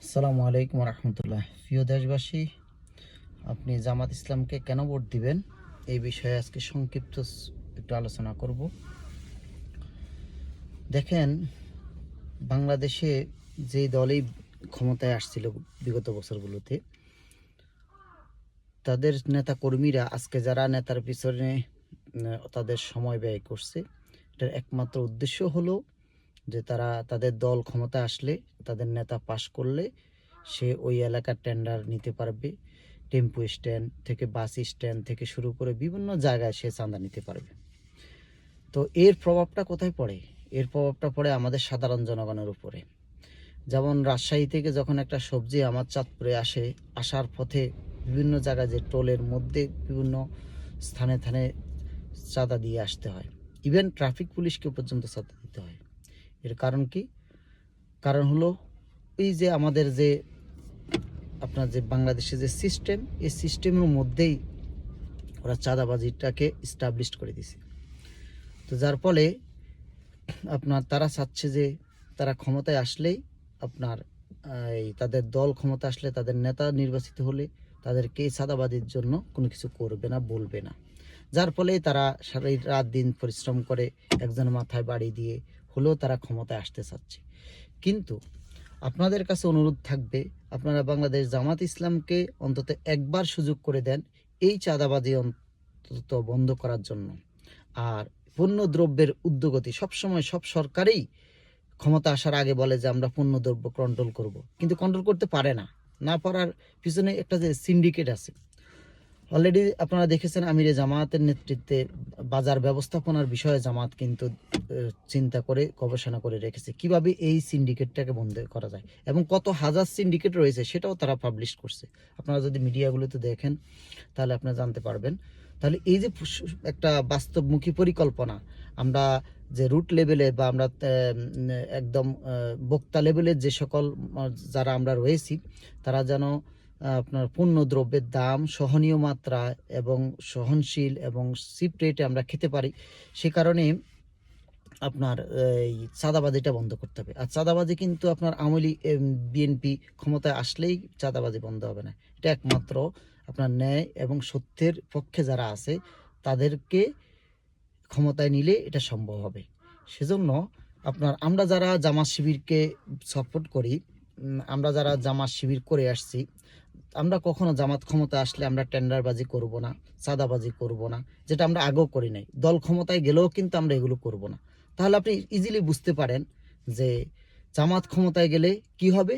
আসসালামু আলাইকুম রহমতুল্লাহ। প্রিয় দেশবাসী, আপনি জামাত ইসলামকে কেন ভোট দিবেন এই বিষয়ে আজকে সংক্ষিপ্ত একটু আলোচনা করব। দেখেন, বাংলাদেশে যে দলই ক্ষমতায় আসছিল বিগত বছরগুলোতে, তাদের নেতা কর্মীরা আজকে যারা নেতার পিছনে তাদের সময় ব্যয় করছে, এটার একমাত্র উদ্দেশ্য হলো যে তারা তাদের দল ক্ষমতা আসলে, তাদের নেতা পাশ করলে সে ওই এলাকার টেন্ডার নিতে পারবে। টেম্পো স্ট্যান্ড থেকে বাস স্ট্যান্ড থেকে শুরু করে বিভিন্ন জায়গায় সে চাঁদা নিতে পারবে। তো এর প্রভাবটা কোথায় পড়ে? এর প্রভাবটা পড়ে আমাদের সাধারণ জনগণের উপরে। যেমন রাজশাহী থেকে যখন একটা সবজি আমার চাঁদপুরে আসে, আসার পথে বিভিন্ন জায়গায় যে টোলের মধ্যে বিভিন্ন স্থানে স্থানে চাঁদা দিয়ে আসতে হয়, ইভেন ট্রাফিক পুলিশকে পর্যন্ত চাঁদা দিতে হয়। এর কারণ কি? কারণ হলো এই যে আমাদের যে আপনার যে বাংলাদেশে যে সিস্টেম, এই সিস্টেমের মধ্যেই ওরা চাঁদাবাজিটাকে এস্টাবলিশ করে দিছে। তো যার ফলে আপনার তারা চাচ্ছে যে তারা ক্ষমতায় আসলেই আপনার এই তাদের দল ক্ষমতা আসলে, তাদের নেতা নির্বাচিত হলে তাদেরকে এই চাঁদাবাজির জন্য কোনো কিছু করবে না, বলবে না। যার ফলে তারা সারা রাত দিন পরিশ্রম করে একজনের মাথায় বাড়ি দিয়ে হলেও তারা ক্ষমতায় আসতে চাচ্ছে। কিন্তু আপনাদের কাছে অনুরোধ থাকবে, আপনারা বাংলাদেশ জামাত ইসলামকে অন্তত একবার সুযোগ করে দেন এই চাঁদাবাজি অন্তত বন্ধ করার জন্য। আর পণ্য দ্রব্যের ঊর্ধ্বগতি সবসময় সব সরকারই ক্ষমতা আসার আগে বলে যে আমরা পণ্য দ্রব্য কন্ট্রোল করব, কিন্তু কন্ট্রোল করতে পারে না। না পারার পিছনে একটা যে সিন্ডিকেট আছে। অলরেডি আপনারা দেখেছেন আমিরে জামায়াতের নেতৃত্বে বাজার ব্যবস্থাপনার বিষয়ে জামাত কিন্তু চিন্তা করে গবেষণা করে রেখেছে কিভাবে এই সিন্ডিকেটটাকে বন্ধ করা যায়, এবং কত হাজার সিন্ডিকেট রয়েছে সেটাও তারা পাবলিশ করছে। আপনারা যদি মিডিয়াগুলোতে দেখেন তাহলে আপনারা জানতে পারবেন। তাহলে এই যে একটা বাস্তবমুখী পরিকল্পনা, আমরা যে রুট লেভেলে বা আমরা একদম বক্তা লেভেলের যে সকল যারা আমরা রয়েছি, তারা যেন আপনার পণ্য দ্রব্যের দাম সহনীয় মাত্রা এবং সহনশীল এবং চিপ রেটে আমরা খেতে পারি, সে কারণে আপনার এই চাঁদাবাজিটা বন্ধ করতে হবে। আর চাঁদাবাজি কিন্তু আপনার আওয়ামী লীগ বিএনপি ক্ষমতায় আসলেই চাঁদাবাজি বন্ধ হবে না। এটা একমাত্র আপনার ন্যায় এবং সত্যের পক্ষে যারা আছে তাদেরকে ক্ষমতায় নিলে এটা সম্ভব হবে। সেজন্য আপনার আমরা যারা জামাত শিবিরকে সাপোর্ট করি, আমরা যারা জামাত শিবির করে আসছি, আমরা কখনো জামাত ক্ষমতা আসলে আমরা টেন্ডারবাজি করব না, চাঁদাবাজি করব না, যেটা আমরা আগেও করি নাই। দল ক্ষমতায় গেলেও কিন্তু আমরা এগুলো করব না। তাহলে আপনি ইজিলি বুঝতে পারেন যে জামাত ক্ষমতায় গেলে কি হবে।